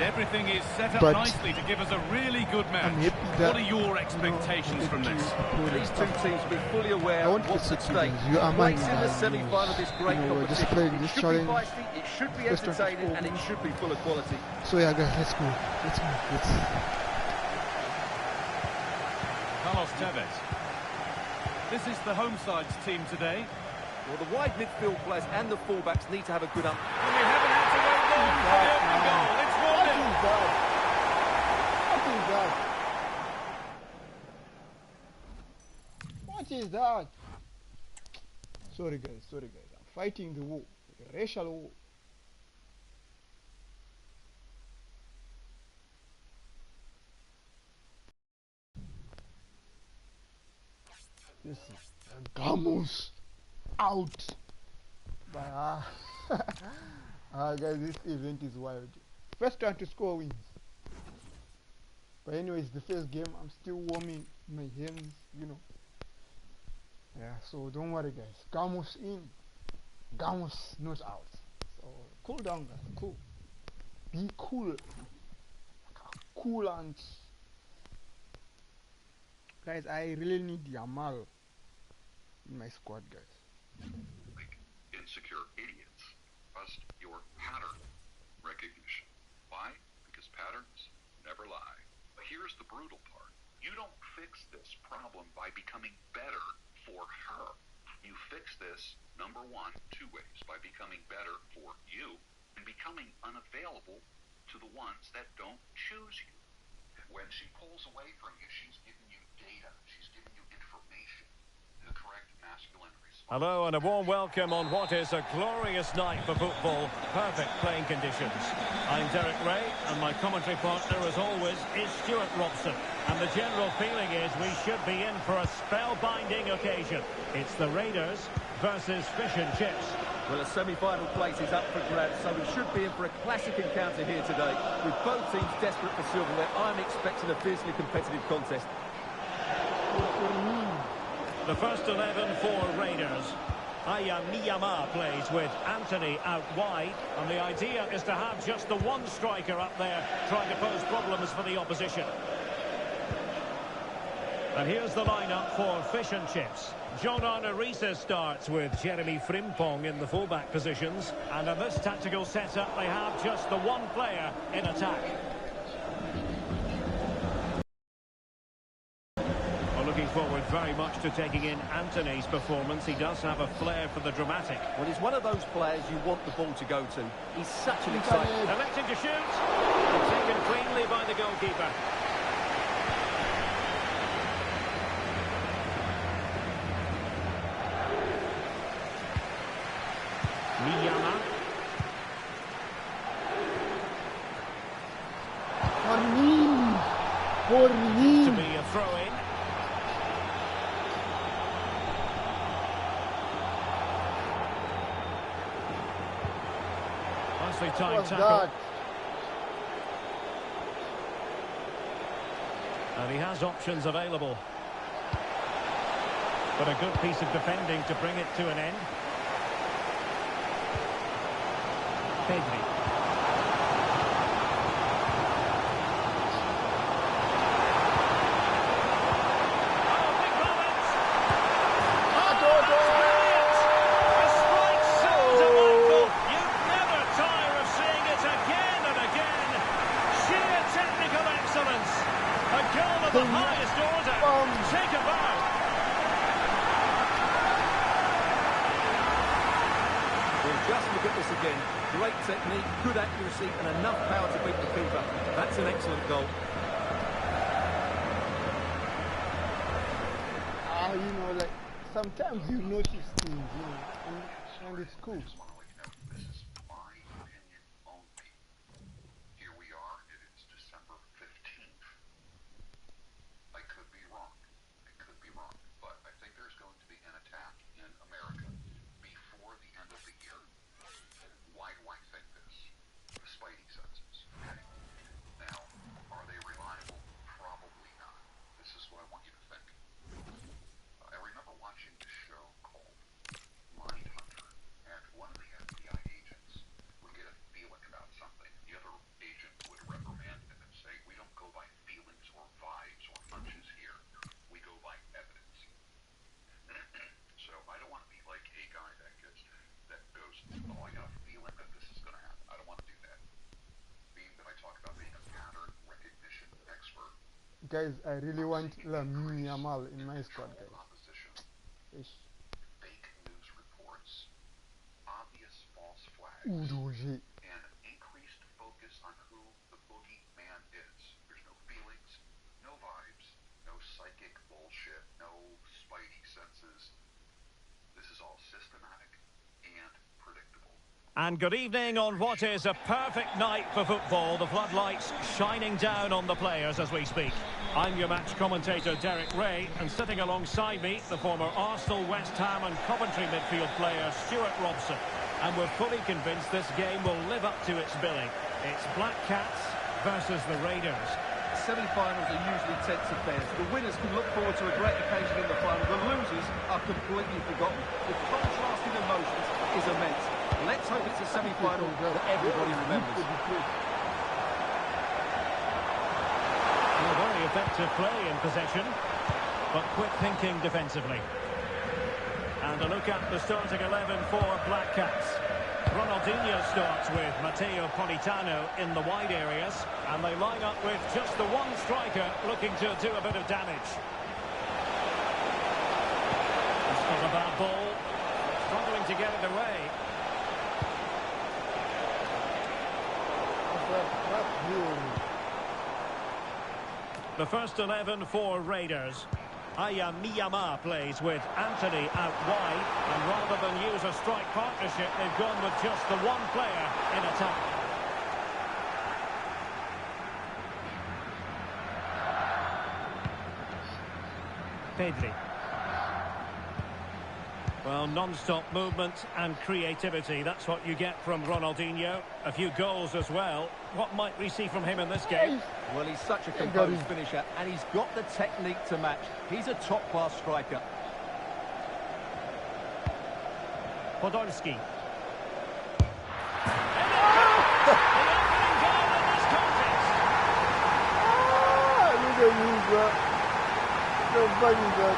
And everything is set up But nicely to give us a really good match. I'm happy that, what are your expectations from this? These two teams will be fully aware of what's at stake. You are my Place in the semi-final of this great competition. Just playing this challenge. It should be entertaining and it should be full of quality. So yeah, guys, let's go. Carlos Tevez. This is the home side's team today. Well, the wide midfield players and the fullbacks need to have a good And we haven't had to wait long for the opening goal. It's 1-0. What is that? Sorry guys. I'm fighting the war, the racial war. This is Gamos out. But guys, this event is wild. First time to score wins. But anyways, the first game, I'm still warming my hands, you know. Yeah, so don't worry guys. Gamos in, Gamos not out. So cool down guys, cool. Be cool. Coolant. Guys, I really need Yamal in my squad, guys. Like insecure idiots. Trust your pattern recognition. Why? Because patterns never lie. But here's the brutal part. You don't fix this problem by becoming better for her. You fix this, number one, two ways. By becoming better for you and becoming unavailable to the ones that don't choose you. When she pulls away from you, she's giving you data. She's giving you information. The correct masculine response. Hello and a warm welcome on what is a glorious night for football. Perfect playing conditions. I'm Derek Ray and my commentary partner as always is Stuart Robson. And the general feeling is we should be in for a spellbinding occasion. It's the Raiders versus Fish and Chips. Well, a semi-final place is up for grabs, so we should be in for a classic encounter here today. With both teams desperate for silverware, I'm expecting a fiercely competitive contest. The first 11 for Raiders. Aya Miyama plays with Anthony out wide, and the idea is to have just the one striker up there trying to pose problems for the opposition. And here's the lineup for Fish and Chips. John Arne starts with Jeremy Frimpong in the fullback positions. And in this tactical setup, they have just the one player in attack. Well, looking forward very much to taking in Anthony's performance. He does have a flair for the dramatic. Well, he's one of those players you want the ball to go to. He's such an exciting... Electing to shoot. Taken cleanly by the goalkeeper. Miyama. To be a throw-in. Nicely timed tackle. And he has options available. But a good piece of defending to bring it to an end. Pedri. The highest order. Take a bow. Well, just look at this again. Great technique, good accuracy, and enough power to beat the keeper. That's an excellent goal. You know, like, sometimes you notice things, you know, and it's cool. One of the guys, I really want Lamine Yamal in my squad, guys. Ish. Fake news reports, obvious false flags, Udoji. and increased focus on who the boogeyman is. There's no feelings, no vibes, no psychic bullshit, no spidey senses. This is all systematic and predictable. And good evening on what is a perfect night for football. The floodlights shining down on the players as we speak. I'm your match commentator Derek Ray, and sitting alongside me, the former Arsenal, West Ham and Coventry midfield player Stuart Robson. And we're fully convinced this game will live up to its billing. It's Black Cats versus the Raiders. Semi-finals are usually tense affairs. The winners can look forward to a great occasion in the final. The losers are completely forgotten. The contrast in emotions is immense. Let's hope it's a semi-final that everybody remembers. A very effective play in possession, but quick thinking defensively. And a look at the starting 11 for Black Cats. Ronaldinho starts with Matteo Politano in the wide areas, and they line up with just the one striker looking to do a bit of damage. This was a bad ball, struggling to get it away. The first 11 for Raiders. Aya Miyama plays with Anthony out wide, and rather than use a strike partnership, they've gone with just the one player in attack. Pedri. Well, non-stop movement and creativity, that's what you get from Ronaldinho. A few goals as well. What might we see from him in this game? Well, he's such a composed finisher, and he's got the technique to match. He's a top-class striker. Podolski. Look at you, bro. So funny, bro.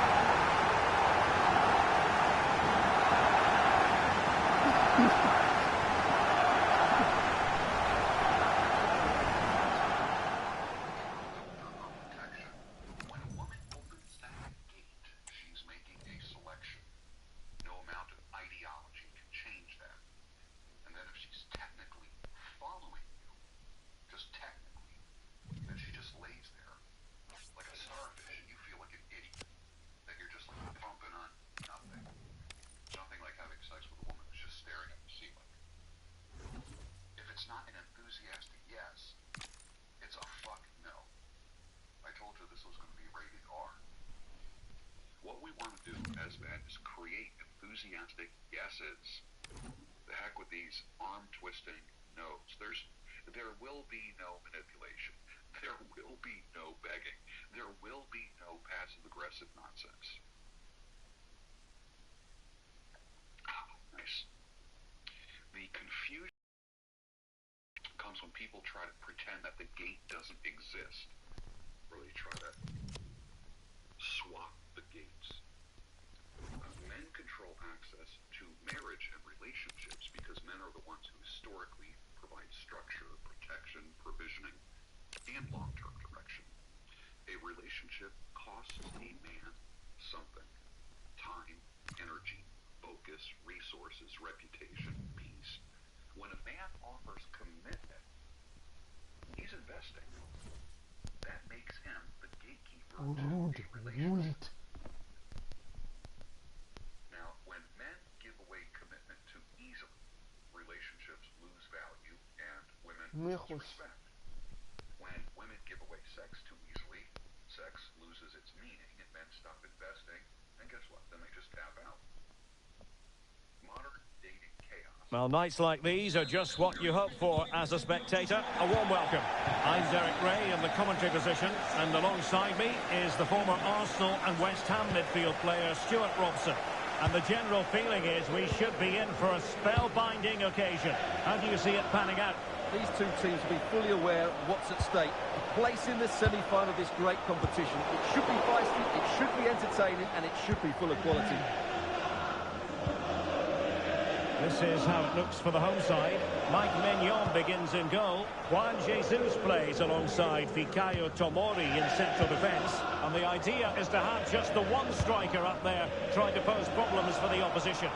Is create enthusiastic yeses. The heck with these arm-twisting no's. There will be no manipulation. There will be no begging. There will be no passive-aggressive nonsense. Nice. The confusion comes when people try to pretend that the gate doesn't exist. Really try to swap the gates. Men control access to marriage and relationships because men are the ones who historically provide structure, protection, provisioning, and long-term direction. A relationship costs a man something: time, energy, focus, resources, reputation, peace. When a man offers commitment, he's investing. That makes him the gatekeeper to a relationship. Respect. When women give away sex too easily, sex loses its meaning and men stop investing, and guess what? Then they just tap out. Modern dating chaos. Well, nights like these are just what you hope for as a spectator. A warm welcome. I'm Derek Ray in the commentary position, and alongside me is the former Arsenal and West Ham midfield player Stuart Robson. And the general feeling is we should be in for a spellbinding occasion. How do you see it panning out? These two teams will be fully aware of what's at stake. A place in the semi-final of this great competition. It should be feisty, it should be entertaining, and it should be full of quality. This is how it looks for the home side. Mike Mignon begins in goal. Juan Jesus plays alongside Fikayo Tomori in central defence. And the idea is to have just the one striker up there trying to pose problems for the opposition.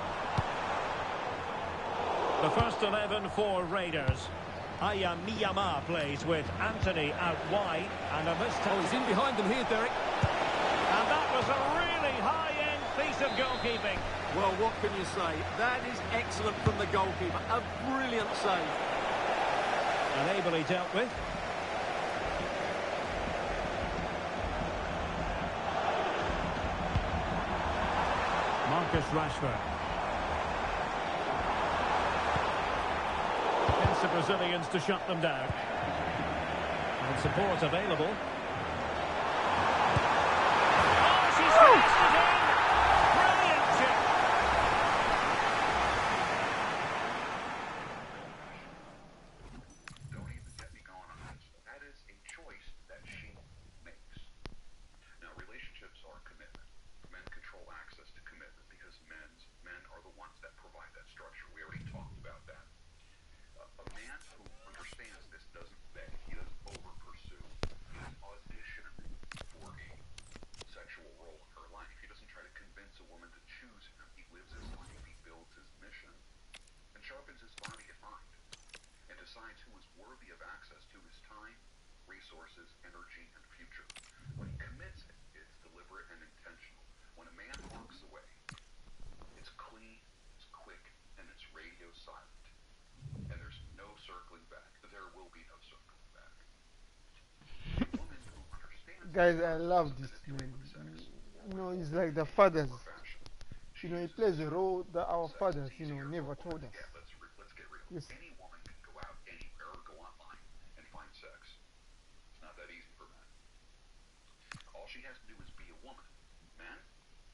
The first 11 for Raiders. Aya Miyama plays with Anthony out wide. And a missed. Oh, he's in behind them here, Derek. And that was a really high-end piece of goalkeeping. Well, what can you say? That is excellent from the goalkeeper. A brilliant save. And ably dealt with. Marcus Rashford. Against the Brazilians to shut them down. And support available. Oh, she's finished it in! Brilliant chip! Don't even get me going on this. That is a choice that she makes. Now, relationships are commitment. Men control access to commitment because men are the ones that provide that structure. We already talked about that. A man who understands this doesn't beg. He doesn't over-pursue. He doesn't audition for a sexual role in her life. He doesn't try to convince a woman to choose him. He lives his life. He builds his mission and sharpens his body and mind and decides who is worthy of access to his time, resources, energy, and future. When he commits it, it's deliberate and intentional. When a man walks away, it's clean, it's quick, and it's radio silent. And there's no circling back. There will be no circling back. A woman who understands Guys, I love this man. You know, he's like the fathers. You know, he plays a role that our fathers, you know, never told us. Yeah, let's get real. Yes. Any woman can go out anywhere or go online and find sex. It's not that easy for men. All she has to do is be a woman. Men,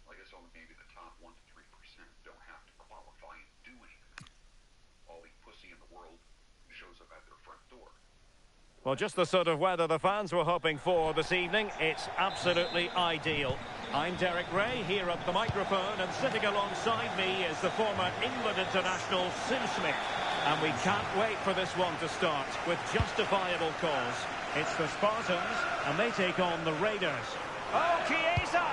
I guess only maybe the top 1 to 3% don't have to qualify and do anything. All the pussy in the world shows up at their front door. Well, just the sort of weather the fans were hoping for this evening. It's absolutely ideal. I'm Derek Ray, here at the microphone, and sitting alongside me is the former England international Sim Smith. And we can't wait for this one to start with justifiable cause. It's the Spartans, and they take on the Raiders. Oh, Chiesa!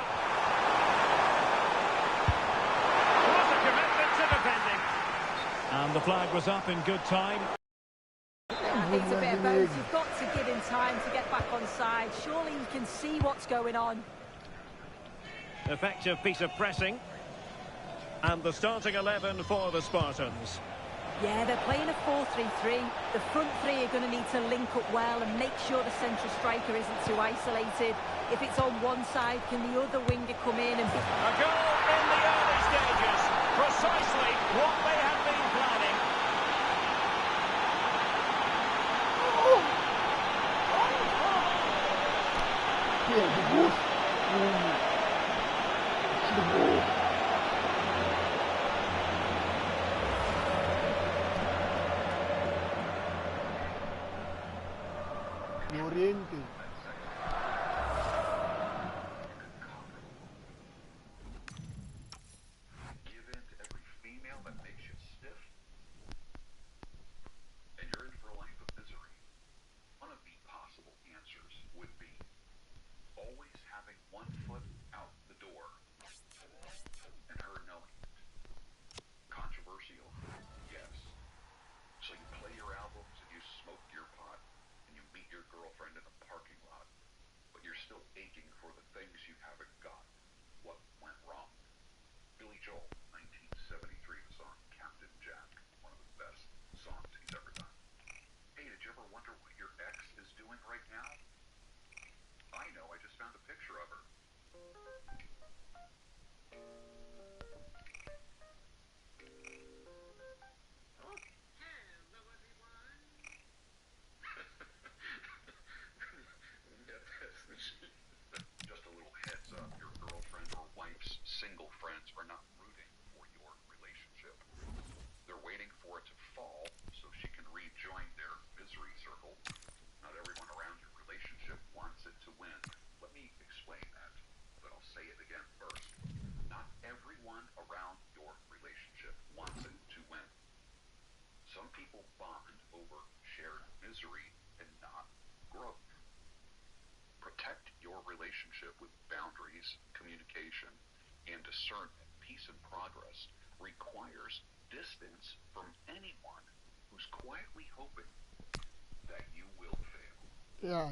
What a commitment to defending. And the flag was up in good time. I think it's a bit of both. You've got to give him time to get back on side. Surely he can see what's going on. Effective piece of pressing. And the starting 11 for the Spartans. Yeah, they're playing a 4-3-3. The front three are going to need to link up well and make sure the central striker isn't too isolated. If it's on one side, can the other winger come in and... A goal in the early stages. Precisely what they had been planning. Yeah, the goal. The goal. Oriente. Give in to every female that makes you stiff, and you're in for a life of misery. One of the possible answers would be always having one foot out the door, and her knowing it. Controversial? Yes. So you play your albums and you smoke your pot, and you meet your girlfriend in a parking lot, but you're still aching for the things you haven't got. What went wrong? Billy Joel, 1973, the song Captain Jack, one of the best songs he's ever done. Hey, did you ever wonder what your ex is doing right now? I know, I just found a picture of her. Just a little heads up, your girlfriend or wife's single friends are not rooting for your relationship. They're waiting for it to fall so she can rejoin their misery circle. Not everyone around your relationship wants it to win. Let me explain that, but I'll say it again first. Not everyone around your relationship wants it to win. People bond over shared misery and not growth. Protect your relationship with boundaries, communication, and discernment. Peace and progress requires distance from anyone who's quietly hoping that you will fail. Yeah.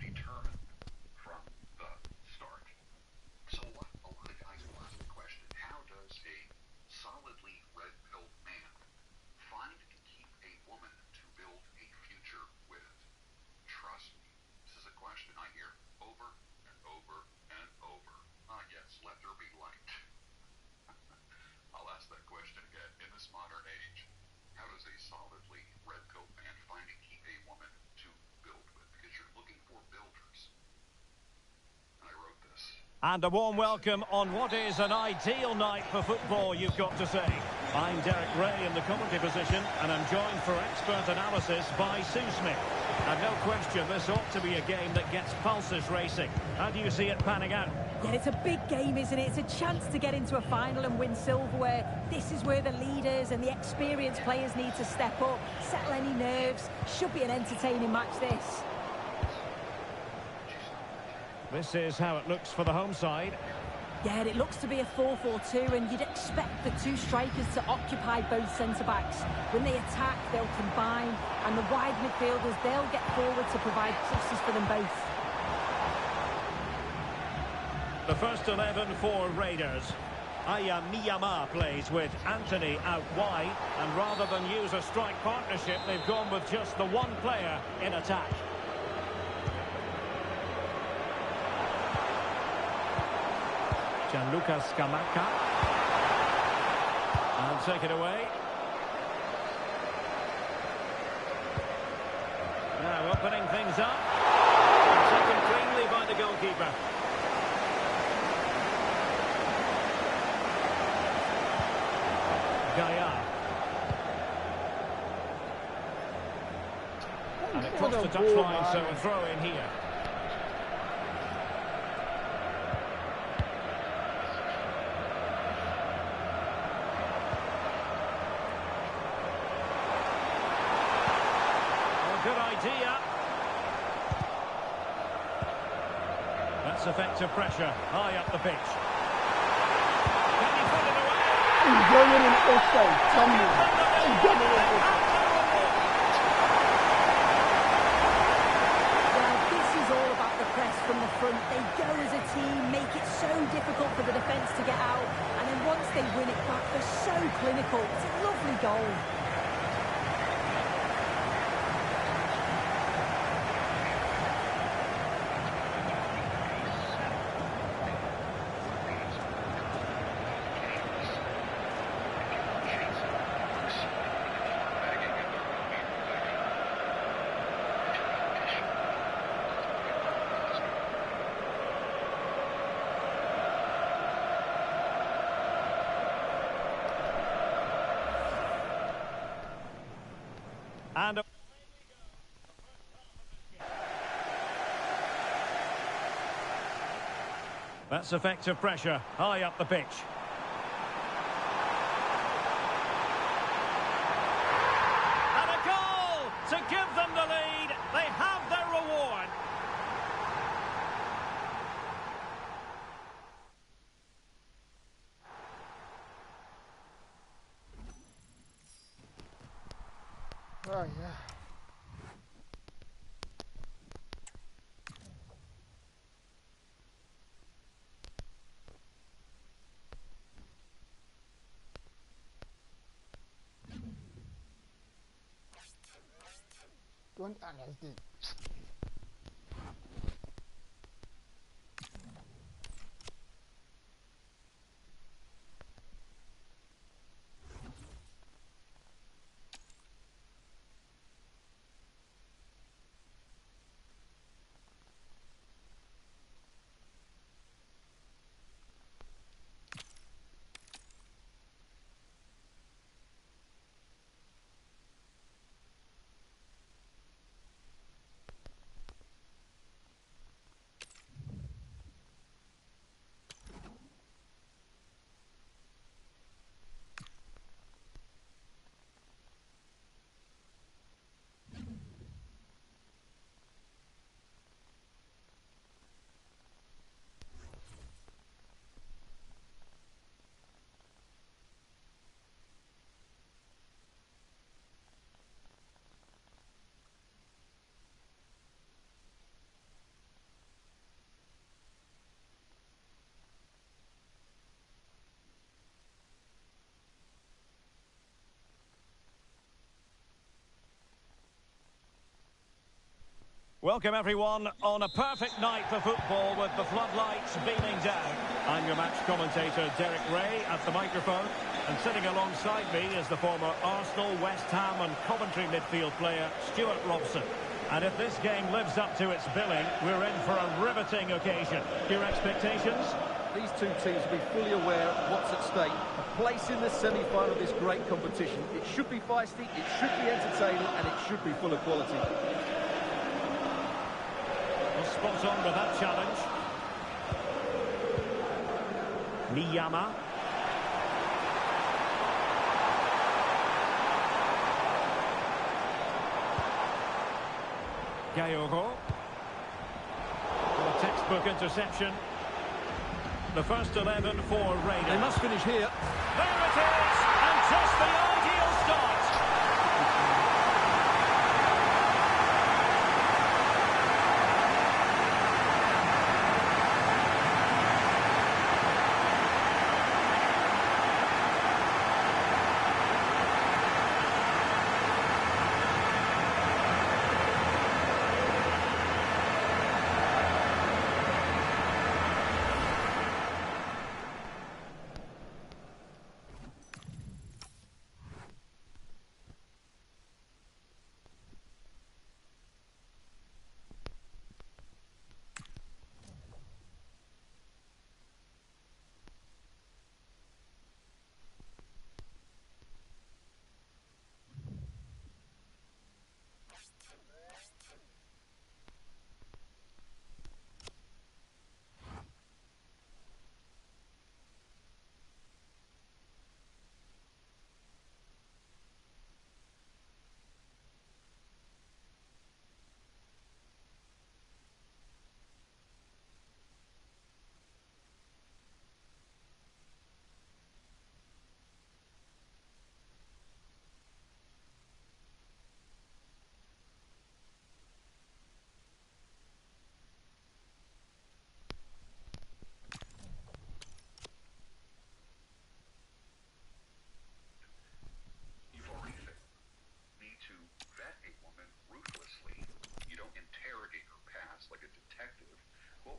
Determined from the start. So a lot of guys will ask the question, how does a solidly red-pilled man find and keep a woman to build a future with? Trust me, this is a question I hear over and over and over. Yes, let there be light. I'll ask that question again. In this modern age, how does a solidly red-pilled man find and keep a woman to build with? Because you're looking for builders. And I wrote this. And a warm welcome on what is an ideal night for football, you've got to say. I'm Derek Ray in the commentary position, and I'm joined for expert analysis by Sue Smith. And no question, this ought to be a game that gets pulses racing. How do you see it panning out? Yeah, it's a big game, isn't it? It's a chance to get into a final and win silverware. This is where the leaders and the experienced players need to step up, settle any nerves. Should be an entertaining match, this. This is how it looks for the home side. Yeah, it looks to be a 4-4-2, and you'd expect the two strikers to occupy both centre-backs. When they attack, they'll combine, and the wide midfielders, they'll get forward to provide crosses for them both. The first 11 for Raiders. Aya Miyama plays with Anthony out wide, and rather than use a strike partnership, they've gone with just the one player in attack. Gianluca Scamacca. And take it away. Now opening things up. Taken cleanly by the goalkeeper. Gaia. And it crossed the touchline, so a throw in here. Good idea. That's effective pressure. High up the pitch. Can he put it away? He's going in offside. Tell me. He's going in offside. Well, this is all about the press from the front. They go as a team, make it so difficult for the defence to get out, and then once they win it back, they're so clinical. It's a lovely goal. And that's effective pressure, high up the pitch. And a goal to give them the lead. They have their reward. Oh, yeah. Don't understand. Welcome everyone on a perfect night for football with the floodlights beaming down. I'm your match commentator Derek Ray at the microphone, and sitting alongside me is the former Arsenal, West Ham and Coventry midfield player Stuart Robson. And if this game lives up to its billing, we're in for a riveting occasion. Your expectations? These two teams will be fully aware of what's at stake. A place in the semi-final of this great competition. It should be feisty, it should be entertaining, and it should be full of quality. Spot on with that challenge. Miyama. Gayogo. A textbook interception. The first 11 for Raiders. They must finish here. There it is! And just the ideal start!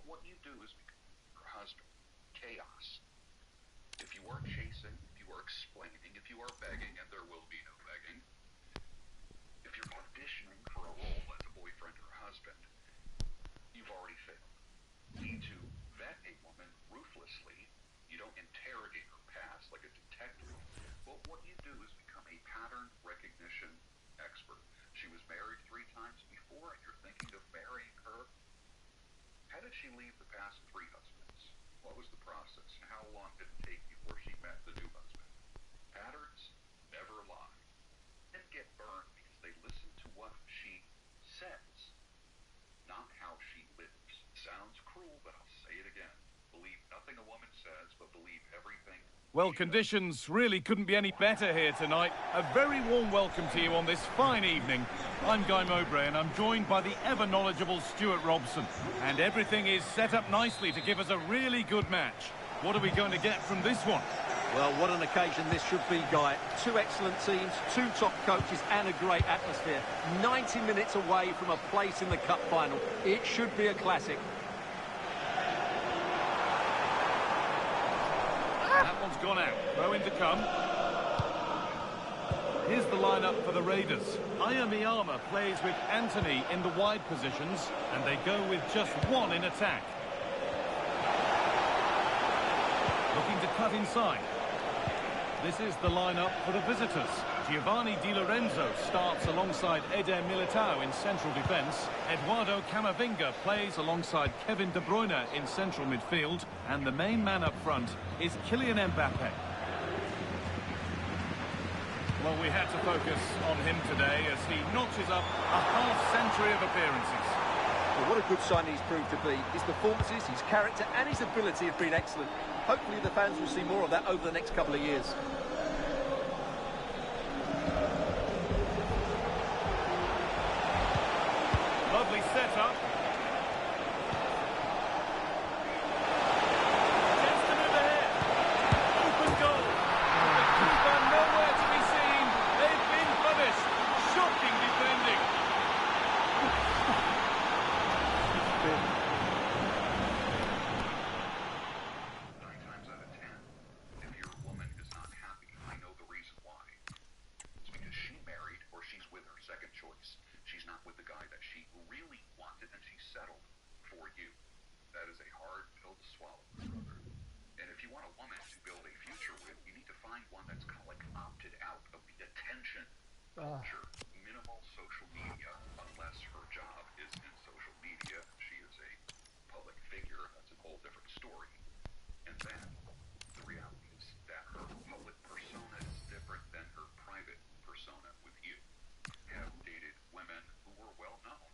What you do is become your husband. Chaos. If you are chasing, if you are explaining, if you are begging, and there will be no begging, if you're auditioning for a role as a boyfriend or husband, you've already failed. You need to vet a woman ruthlessly. You don't interrogate her past like a detective. Well, what you do is become a pattern recognition expert. She was married 3 times before, and you're thinking of marrying her. How did she leave the past 3 husbands? What was the process? How long did it take before she met the new husband? Patterns never lie and get burned because they listen to what she says, not how she lives. Sounds cruel, but I'll say it again. Believe nothing a woman says, but believe everything. Well, conditions really couldn't be any better here tonight. A very warm welcome to you on this fine evening. I'm Guy Mowbray, and I'm joined by the ever-knowledgeable Stuart Robson. And everything is set up nicely to give us a really good match. What are we going to get from this one? Well, what an occasion this should be, Guy. 2 excellent teams, 2 top coaches, and a great atmosphere. 90 minutes away from a place in the cup final. It should be a classic. That one's gone out. Throw in to come. Here's the lineup for the Raiders. Miyama plays with Anthony in the wide positions, and they go with just 1 in attack. Looking to cut inside. This is the lineup for the visitors. Giovanni Di Lorenzo starts alongside Eder Militao in central defence. Eduardo Camavinga plays alongside Kevin De Bruyne in central midfield. And the main man up front is Kylian Mbappe. Well, we had to focus on him today as he notches up a half-century of appearances. Well, what a good sign he's proved to be. His performances, his character and his ability have been excellent. Hopefully the fans will see more of that over the next couple of years. Lovely setup. Chance to move ahead. Open goal. The keeper nowhere to be seen. They've been punished. Shocking defending. That is a hard pill to swallow, my brother. And if you want a woman to build a future with, you need to find one that's kind of like opted out of the attention culture. Minimal social media, unless her job is in social media. She is a public figure. That's a whole different story. And then the reality is that her public persona is different than her private persona with you. Have dated women who were well known.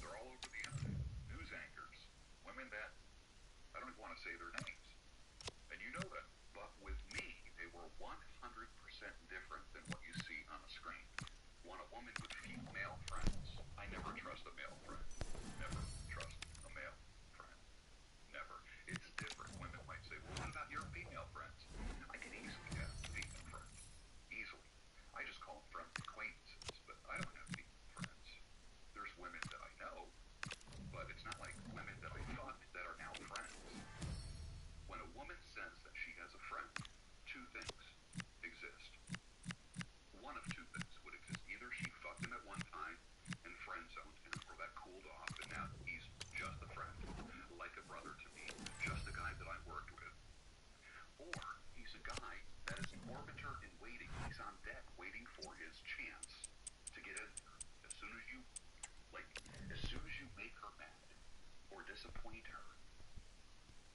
They're all over the internet. News anchors, women that I don't even want to say their names. And you know them. But with me, they were 100% different than what you see on the screen. Want a woman with few male friends. I never trust a male friend. Never trust a male friend. Never. It's different. Women might say, well, what about your female friends? I can easily have female friends. Easily. I just call them friends acquaintances, but I don't have female friends. There's women that I know, but it's not like women that I fucked that are now friends. When a woman says that she has a friend, two things exist. One of two things would exist. Either she fucked him at one time and friend zoned him, or that cooled off, and now he's just a friend, like a brother to me, just a guy that I worked with. Or he's a guy that is an orbiter in waiting. He's on deck waiting for his chance to get in there. As soon as you make her mad or disappoint her,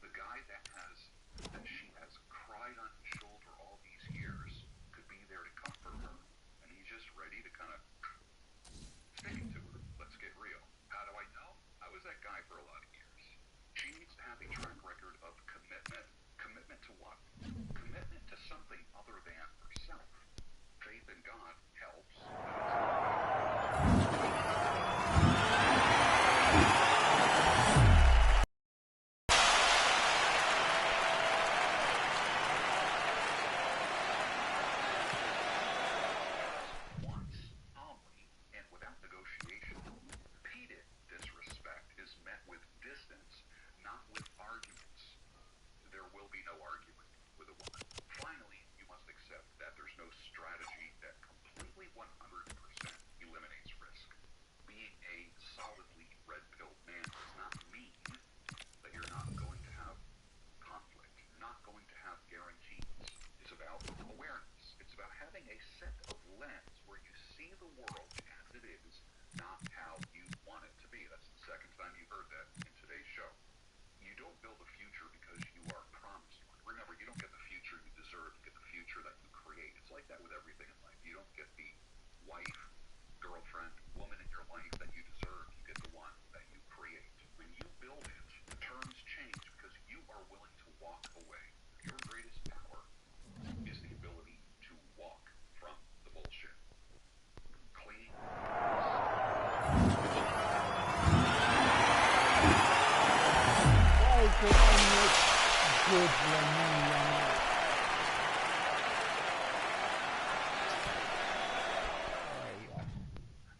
the guy that she has cried on his shoulder all these years could be there to comfort her, and he's just ready to kind of stick it to her. Let's get real. How do I know? I was that guy for a lot of years. She needs to have a track record of commitment. Commitment to what? Commitment to something other than herself. Faith in God helps. A set of lens where you see the world as it is, not how you want it to be. That's the second time you heard that in today's show. You don't build a future because you are promised one. Remember, you don't get the future you deserve, you get the future that you create. It's like that with everything in life. You don't get the wife, girlfriend, woman in your life that you deserve, you get the one that you create. When you build it, the terms change because you are willing to walk away. Your greatest power is the ability to walk from the bullshit. Clean. Why could I not good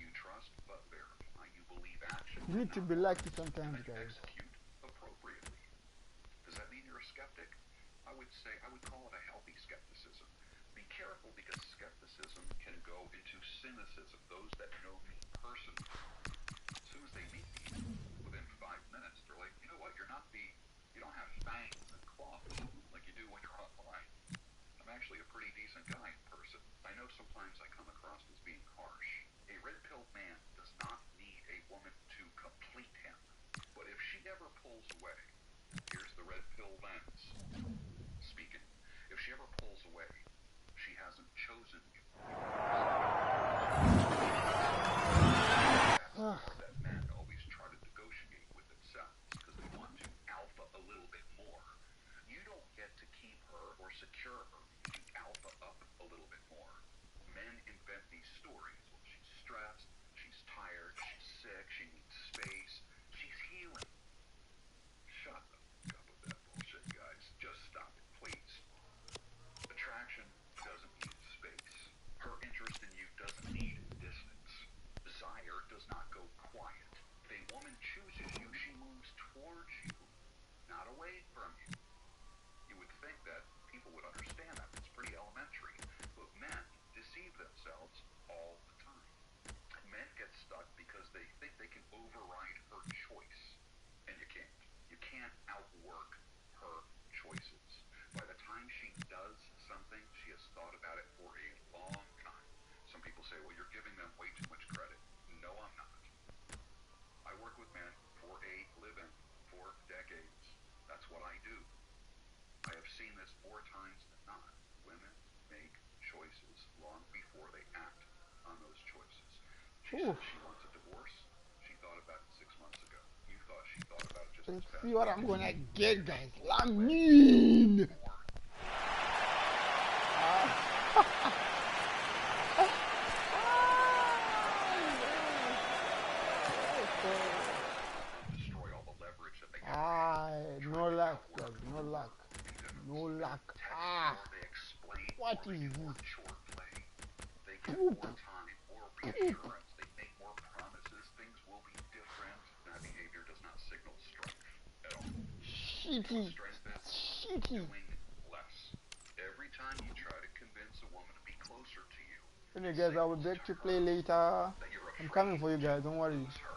You trust but verify. You believe action. You need to be lucky sometimes, guys. Execute appropriately. Does that mean you're a skeptic? I would call it a healthy skepticism. Be careful because skepticism can go into cynicism. Those that know me personally, as soon as they meet me, within 5 minutes, they're like, you know what, you don't have fangs and claws like you do when you're online. I'm actually a pretty decent guy in person. I know sometimes I come across as being harsh. A red-pilled man does not need a woman to complete him. But if she ever pulls away, here's the red pill lens speaking. If she ever pulls away, she hasn't chosen you. That men always try to negotiate with themselves because they want to alpha a little bit more. You don't get to keep her or secure her because you alpha up a little bit more. Men invent these stories. Well, she's stressed, she's tired, she's sick, she needs space, she's healing. Shut the fuck up with that bullshit, guys. Just stop it, please. Attraction doesn't need space. Her interest in you doesn't need distance. Desire does not go quiet. If a woman chooses you, she moves towards you, not away from you. You would think that people would understand that. It's pretty elementary. But men deceive themselves all the time. Men get stuck because they think they can override her choice. And you can't. You can't well, you're giving them way too much credit. No, I'm not. I work with men for a living for decades. That's what I do. I have seen this more times than not. Women make choices long before they act on those choices. She said she wants a divorce. She thought about it 6 months ago. You thought she thought about it just Let's this past see what I'm week. gonna get, guys. Lamin! Destroy all the leverage that they have. No luck, guys. No luck. No luck. They explain What more, is they get more this? short play. They get more time, more reassurance. They make more promises. Things will be different. That behavior does not signal strength at all. Shitty. Strength is Shitty. doing less. Every time you try to convince a woman to be closer to you, Anyway, guys, I will be back to play later. I'm coming for you guys. Don't worry. lose her.